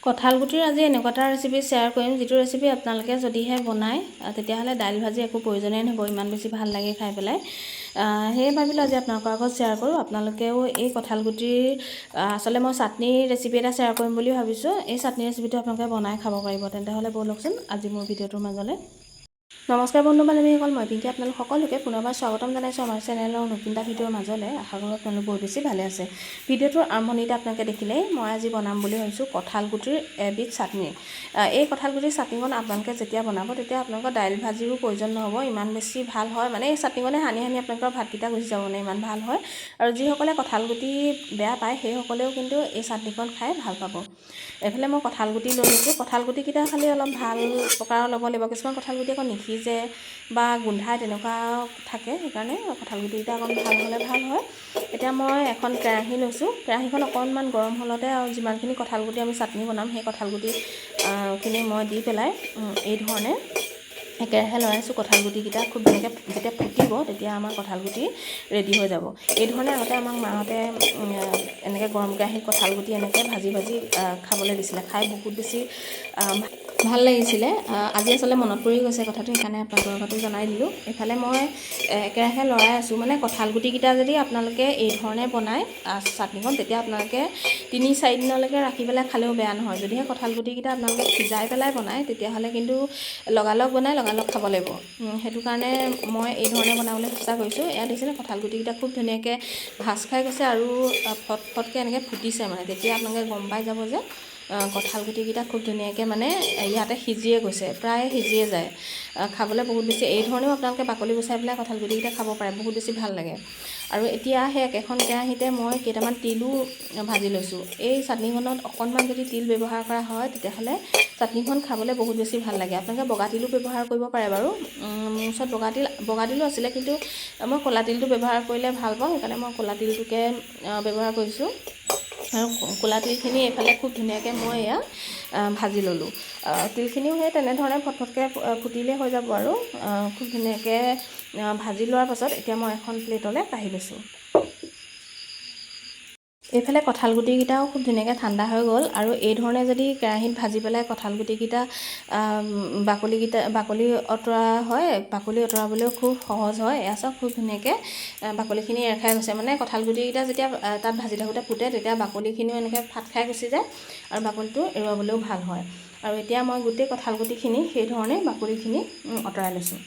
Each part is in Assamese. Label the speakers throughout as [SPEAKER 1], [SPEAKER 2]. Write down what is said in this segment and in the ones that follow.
[SPEAKER 1] কঁঠাল গুটিৰ আজি এনেকুৱা এটা ৰেচিপি শ্বেয়াৰ কৰিম, যিটো ৰেচিপি আপোনালোকে যদিহে বনায় তেতিয়াহ'লে দাইল ভাজি একো প্ৰয়োজনেই নহ'ব, ইমান বেছি ভাল লাগে খাই পেলাই। সেয়ে ভাবিলোঁ আজি আপোনালোকৰ আগত শ্বেয়াৰ কৰোঁ। আপোনালোকেও এই কঁঠাল গুটিৰ আচলতে মই চাটনিৰ ৰেচিপি এটা শ্বেয়াৰ কৰিম বুলি ভাবিছোঁ। এই চাটনি ৰেচিপিটো আপোনালোকে বনাই খাব পাৰিব। তেন্তে হ'লে ব'লকচোন আজি মোৰ ভিডিঅ'টোৰ মাজলৈ। নমস্কাৰ বন্ধু বান্ধৱীসকল, মই পিংকি আপোনালোক সকলোকে পুনৰবাৰ স্বাগতম জনাইছোঁ আমাৰ চেনেলৰ নতুন এটা ভিডিঅ'ৰ মাজলৈ। আশা কৰোঁ আপোনালোক বহুত বেছি ভালে আছে। ভিডিঅ'টোৰ আৰম্ভণিতে আপোনালোকে দেখিলেই মই আজি বনাম বুলি ভাবিছোঁ কঁঠাল গুটিৰ এবিধ চাটনি। এই কঁঠাল গুটিৰ চাটনিকণ আপোনালোকে যেতিয়া বনাব তেতিয়া আপোনালোকৰ দাইল ভাজিৰো প্ৰয়োজন নহ'ব, ইমান বেছি ভাল হয়। মানে এই চাটনিকণে সানি সানি আপোনালোকৰ ভাতকেইটা গুচি যাব মানে, ইমান ভাল হয়। আৰু যিসকলে কঁঠাল গুটি বেয়া পায় সেইসকলেও কিন্তু এই চাটনিকণ খাই ভাল পাব। এইফালে মই কঁঠাল গুটি লৈ লৈছোঁ। কঁঠাল গুটিকেইটা খালি অলপ ভাল প্ৰকাৰৰ ল'ব লাগিব। কিছুমান কঁঠাল গুটি আকৌ নিসিজে বা গোন্ধাই তেনেকুৱা থাকে, সেইকাৰণে কঁঠাল গুটিকেইটা অকণ ভাল হ'লে ভাল হয়। এতিয়া মই এখন কেৰাহী লৈছোঁ। কেৰাহীখন অকণমান গৰম হ'লতে আৰু যিমানখিনি কঁঠাল গুটি আমি চাটনি বনাম সেই কঁঠাল গুটিখিনি মই দি পেলাই এই ধৰণে একেৰাহে লৰাইছোঁ। কঁঠাল গুটিকেইটা খুব ধুনীয়াকৈ যেতিয়া ফুটিব তেতিয়া আমাৰ কঁঠাল গুটি ৰেডি হৈ যাব। এই ধৰণে আগতে আমাক মাহঁতে এনেকৈ গৰম কেৰাহীত কঁঠাল গুটি এনেকৈ ভাজি ভাজি খাবলৈ দিছিলে, খাই বহুত বেছি ভাল লাগিছিলে। আজি আচলতে মনত পৰি গৈছে কথাটো, সেইকাৰণে আপোনালোকৰ আগতো জনাই দিলোঁ। এইফালে মই একেৰাহে লৰাই আছোঁ। মানে কঁঠাল গুটিকেইটা যদি আপোনালোকে এই ধৰণে বনায় চাটনিখন, তেতিয়া আপোনালোকে 3-4 দিনলৈকে ৰাখি পেলাই খালেও বেয়া নহয়। যদিহে কঁঠাল গুটিকেইটা আপোনালোকে সিজাই পেলাই বনায় তেতিয়াহ'লে কিন্তু লগালগ বনাই লগালগ খাব লাগিব। সেইটো কাৰণে মই এই ধৰণে বনাবলৈ চেষ্টা কৰিছোঁ। এয়া দেখিছেনে কঁঠাল গুটিকেইটা খুব ধুনীয়াকৈ ভাজ খাই গৈছে আৰু ফটকৈ এনেকৈ ফুটিছে। মানে তেতিয়া আপোনালোকে গম পাই যাব যে কঁঠাল গুটিকেইটা খুব ধুনীয়াকৈ মানে ইয়াতে সিজিয়ে গৈছে, প্ৰায় সিজিয়ে যায়। খাবলৈ বহুত বেছি এই ধৰণেও আপোনালোকে বাকলি গুচাই পেলাই কঁঠাল গুটিকেইটা খাব পাৰে, বহুত বেছি ভাল লাগে। আৰু এতিয়া সেই একেখন কেৰাহীতে মই কেইটামান তিলো ভাজি লৈছোঁ। এই চাটনিখনত অকণমান যদি তিল ব্যৱহাৰ কৰা হয় তেতিয়াহ'লে চাটনিখন খাবলৈ বহুত বেছি ভাল লাগে। আপোনালোকে বগা তিলো ব্যৱহাৰ কৰিব পাৰে বাৰু। মোৰ ওচৰত বগা তিলো আছিলে, কিন্তু মই ক'লা তিলটো ব্যৱহাৰ কৰিলে ভাল পাওঁ, সেইকাৰণে মই ক'লা তিলটোকে ব্যৱহাৰ কৰিছোঁ। আৰু ক'লা তিলখিনি এইফালে খুব ধুনীয়াকৈ মই এয়া ভাজি ল'লোঁ। তিলখিনিও সেই তেনেধৰণে ফটফটকৈ ফুটিলেই হৈ যাব আৰু খুব ধুনীয়াকৈ ভাজি লোৱাৰ পাছত এতিয়া মই এখন প্লেটলৈ কাঢ়ি লৈছোঁ। এইফালে কঁঠাল গুটিকেইটাও খুব ধুনীয়াকৈ ঠাণ্ডা হৈ গ'ল। আৰু এই ধৰণে যদি কেৰাহীত ভাজি পেলাই কঁঠাল গুটিকেইটা বাকলি অঁতৰা হয়, বাকলি অঁতৰাবলৈও খুব সহজ হয়। এয়া চাওক খুব ধুনীয়াকৈ বাকলিখিনি এৰ খাই গৈছে। মানে কঁঠাল গুটিকেইটা যেতিয়া তাত ভাজি থাকোঁতে ফুটে তেতিয়া বাকলিখিনিও এনেকৈ ফাট খাই গুচি যায় আৰু বাকলিটো এৰুৱাবলৈও ভাল হয়। আৰু এতিয়া মই গোটেই কঁঠাল গুটিখিনি সেই ধৰণে বাকলিখিনি আঁতৰাই লৈছোঁ।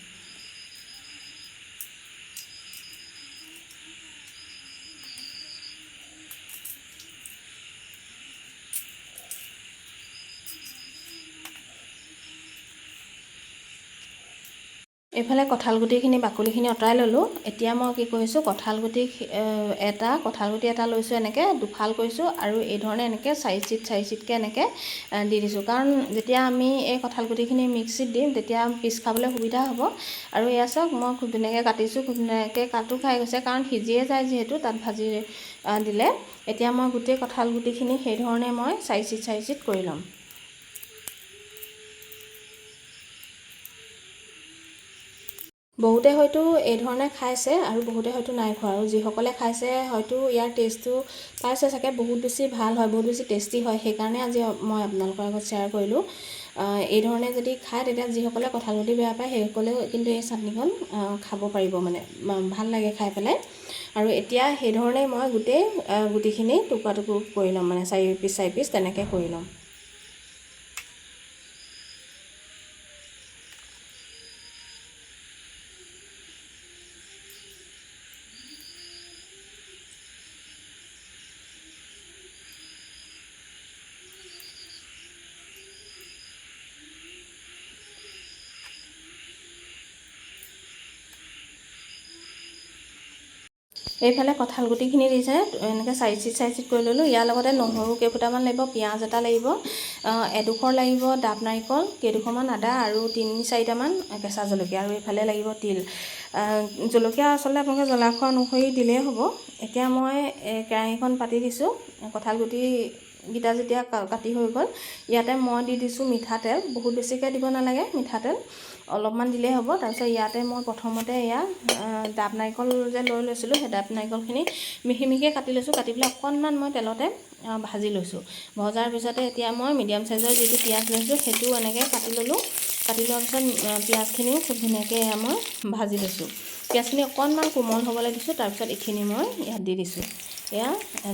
[SPEAKER 1] এইফালে কঁঠাল গুটিখিনি বাকলিখিনি আঁতৰাই ল'লোঁ। এতিয়া মই কি কৰিছোঁ, কঁঠাল গুটি এটা লৈছোঁ, এনেকৈ দুফাল কৰিছোঁ আৰু এই ধৰণে এনেকৈ 4 চিটকৈ এনেকৈ দি দিছোঁ। কাৰণ যেতিয়া আমি এই কঁঠাল গুটিখিনি মিক্সিত দিম তেতিয়া পিচ খাবলৈ সুবিধা হ'ব। আৰু এয়া চাওক মই খুব ধুনীয়াকৈ কাটিছোঁ, খুব ধুনীয়াকৈ কাটো খাই গৈছে, কাৰণ সিজিয়ে যায় যিহেতু তাত ভাজি দিলে। এতিয়া মই গোটেই কঁঠাল গুটিখিনি সেই ধৰণে মই 4 চিট কৰি ল'ম। বহুতে হয়তো এই ধৰণে খাইছে আৰু বহুতে হয়তো নাই খোৱা। আৰু যিসকলে খাইছে হয়তো ইয়াৰ টেষ্টটো পাইছে চাগে, বহুত বেছি ভাল হয়, বহুত বেছি টেষ্টি হয়। সেইকাৰণে আজি মই আপোনালোকৰ আগত শ্বেয়াৰ কৰিলোঁ। এই ধৰণে যদি খায় তেতিয়া যিসকলে কঁঠাল গুটি বেয়া পায় সেইসকলেও কিন্তু এই চাটনিখন খাব পাৰিব, মানে ভাল লাগে খাই পেলাই। আৰু এতিয়া সেইধৰণে মই গোটেই গুটিখিনি টুকুৰা কৰি ল'ম, মানে 4 পিচ তেনেকৈ কৰি ল'ম। এইফালে কঁঠাল গুটিখিনি দিছে, এনেকৈ 4 চিট কৰি ল'লোঁ। ইয়াৰ লগতে নহৰু কেইফুটামান লাগিব, পিঁয়াজ এটা লাগিব, এডোখৰ লাগিব ডাব নাৰিকল, কেইডোখৰমান আদা আৰু 3-4টামান কেঁচা জলকীয়া, আৰু এইফালে লাগিব তিল। জলকীয়া আচলতে আপোনালোকে জ্বলা খোৱা অনুসৰি দিলেই হ'ব। এতিয়া মই কেৰাহীখন পাতি দিছোঁ, কঁঠাল গুটি গিটা যেতিয়া কাটি হৈ গ'ল ইয়াতে মই দি দিছোঁ মিঠাতেল বহুত বেছিকৈ দিব নালাগে মিঠাতেল অলপমান দিলেই হ'ব তাৰপিছত ইয়াতে মই প্ৰথমতে এয়া ডাব নাৰিকল যে লৈ লৈছিলোঁ সেই ডাব নাৰিকলখিনি মিহি মিহিকৈ কাটি লৈছোঁ কাটি পেলাই অকণমান মই তেলতে ভাজি লৈছোঁ ভজাৰ পিছতে এতিয়া মই মিডিয়াম চাইজৰ যিটো পিঁয়াজ লৈছোঁ সেইটোও এনেকৈ কাটি ল'লোঁ কাটি লোৱাৰ পিছত পিঁয়াজখিনিও খুব ধুনীয়াকৈ মই ভাজি লৈছোঁ পিঁয়াজখিনি অকণমান কোমল হ'বলৈ দিছোঁ তাৰপিছত এইখিনি মই ইয়াত দি দিছোঁ এয়া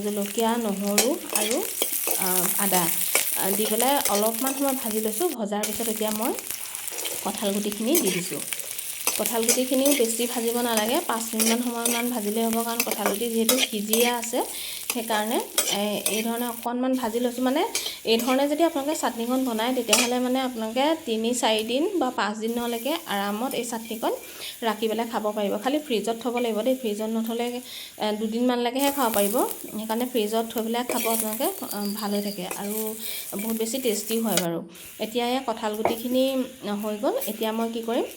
[SPEAKER 1] জলকীয়া নহৰু আৰু আদা দি পেলাই অলপমান সময় ভাজি লৈছোঁ ভজাৰ পিছত এতিয়া মই কঁঠালগুটিখিনি দি দিছোঁ কঁঠালগুটিখিনিও বেছি ভাজিব নালাগে 5 মিনিটমান সময়মান ভাজিলেই হ'ব কাৰণ কঁঠালগুটি যিহেতু সিজিয়ে আছে সেইকাৰণে এই ধৰণে অকণমান ভাজি লৈছোঁ মানে এই ধৰণে যদি আপোনালোকে চাটনিখন বনায় তেতিয়াহ'লে মানে আপোনালোকে 3-4 দিন বা 5 দিনলৈকে আৰামত এই চাটনিখন ৰাখি পেলাই খাব পাৰিব খালি ফ্ৰিজত থ'ব লাগিব দেই ফ্ৰিজত নথ'লে 2 দিনমানলৈকেহে খাব পাৰিব সেইকাৰণে ফ্ৰিজত থৈ পেলাই খাব আপোনালোকে ভাল হৈ থাকে আৰু বহুত বেছি টেষ্টি হয় বাৰু এতিয়া এই কঁঠালগুটিখিনি হৈ গ'ল এতিয়া মই কি কৰিম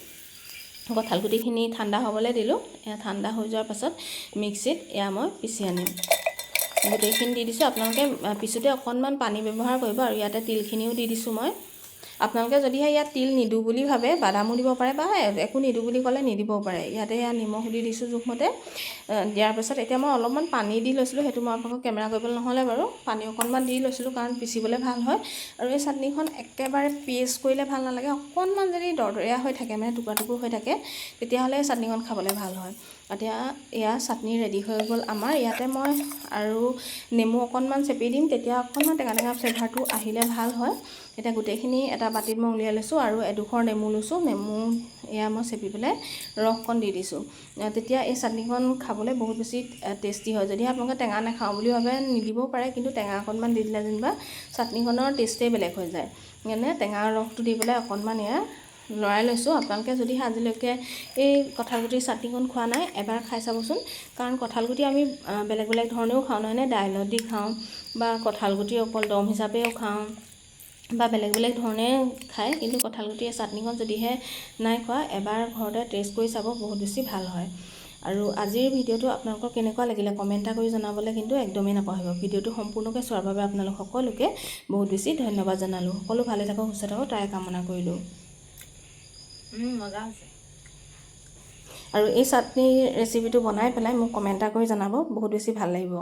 [SPEAKER 1] কঁঠালগুটিখিনি ঠাণ্ডা হ'বলৈ দিলোঁ ঠাণ্ডা হৈ যোৱাৰ পাছত মিক্সিত এয়া মই পিচি আনিম গোটেইখিনি দি দিছোঁ আপোনালোকে পিছোতে অকণমান পানী ব্যৱহাৰ কৰিব আৰু ইয়াতে তিলখিনিও দি দিছোঁ মই আপোনালোকে যদিহে ইয়াত তিল নিদো বুলি ভাবে বাদামো দিব পাৰে বা একো নিদো বুলি ক'লে নিদিবও পাৰে ইয়াতে এয়া নিমখ দি দিছোঁ জোখমতে দিয়াৰ পাছত এতিয়া মই অলপমান পানী দি লৈছিলোঁ সেইটো মই আপোনালোকক কেমেৰা কৰিবলৈ নহ'লে বাৰু পানী অকণমান দি লৈছিলোঁ কাৰণ পিচিবলৈ ভাল হয় আৰু এই চাটনিখন একেবাৰে পেষ্ট কৰিলে ভাল নালাগে অকণমান যদি দৰদৰীয়া হৈ থাকে মানে টুকুৰা টুকুৰ হৈ থাকে তেতিয়াহ'লে চাটনিখন খাবলৈ ভাল হয় এতিয়া এয়া চাটনি ৰেডি হৈ গ'ল আমাৰ ইয়াতে মই আৰু নেমু অকণমান চেপি দিম তেতিয়া অকণমান টেঙা টেঙা ফ্লেভাৰটো আহিলে ভাল হয় এতিয়া গোটেইখিনি এটা বাটিত মই উলিয়াই লৈছোঁ আৰু এডোখৰ নেমু লৈছোঁ নেমু এয়া মই চেপি পেলাই ৰসকণ দি দিছোঁ তেতিয়া এই চাটনিখন খাবলৈ বহুত বেছি টেষ্টি হয় যদি আপোনালোকে টেঙা নাখাওঁ বুলি ভাবে নিদিবও পাৰে কিন্তু টেঙা অকণমান দি দিলে যেনিবা চাটনিখনৰ টেষ্টেই বেলেগ হৈ যায় মানে টেঙাৰ ৰসটো দি পেলাই অকণমান এয়া লৰাই লৈছোঁ আপোনালোকে যদি আজিলৈকে এই কঁঠালগুটিৰ চাটনিখন খোৱা নাই এবাৰ খাই চাবচোন কাৰণ কঁঠালগুটি আমি বেলেগ বেলেগ ধৰণেও খাওঁ নহয়নে দাইলত দি খাওঁ বা কঁঠালগুটি অকল দম হিচাপেও খাওঁ বা বেলেগ বেলেগ ধৰণে খায় কিন্তু কঁঠালগুটিৰ চাটনিখন যদিহে নাই খোৱা এবাৰ ঘৰতে টেষ্ট কৰি চাব বহুত বেছি ভাল হয় আৰু আজিৰ ভিডিঅ'টো আপোনালোকৰ কেনেকুৱা লাগিলে কমেণ্ট এটা কৰি জনাবলৈ কিন্তু একদমেই নাপাহৰিব ভিডিঅ'টো সম্পূৰ্ণকৈ চোৱাৰ বাবে আপোনালোক সকলোকে বহুত বেছি ধন্যবাদ জনালোঁ সকলো ভালে থাকক সুস্থ থাকক তাৰে কামনা কৰিলোঁ মজা হৈছে আৰু এই চাটনিৰ ৰেচিপিটো বনাই পেলাই মোক কমেণ্ট এটা কৰি জনাব বহুত বেছি ভাল লাগিব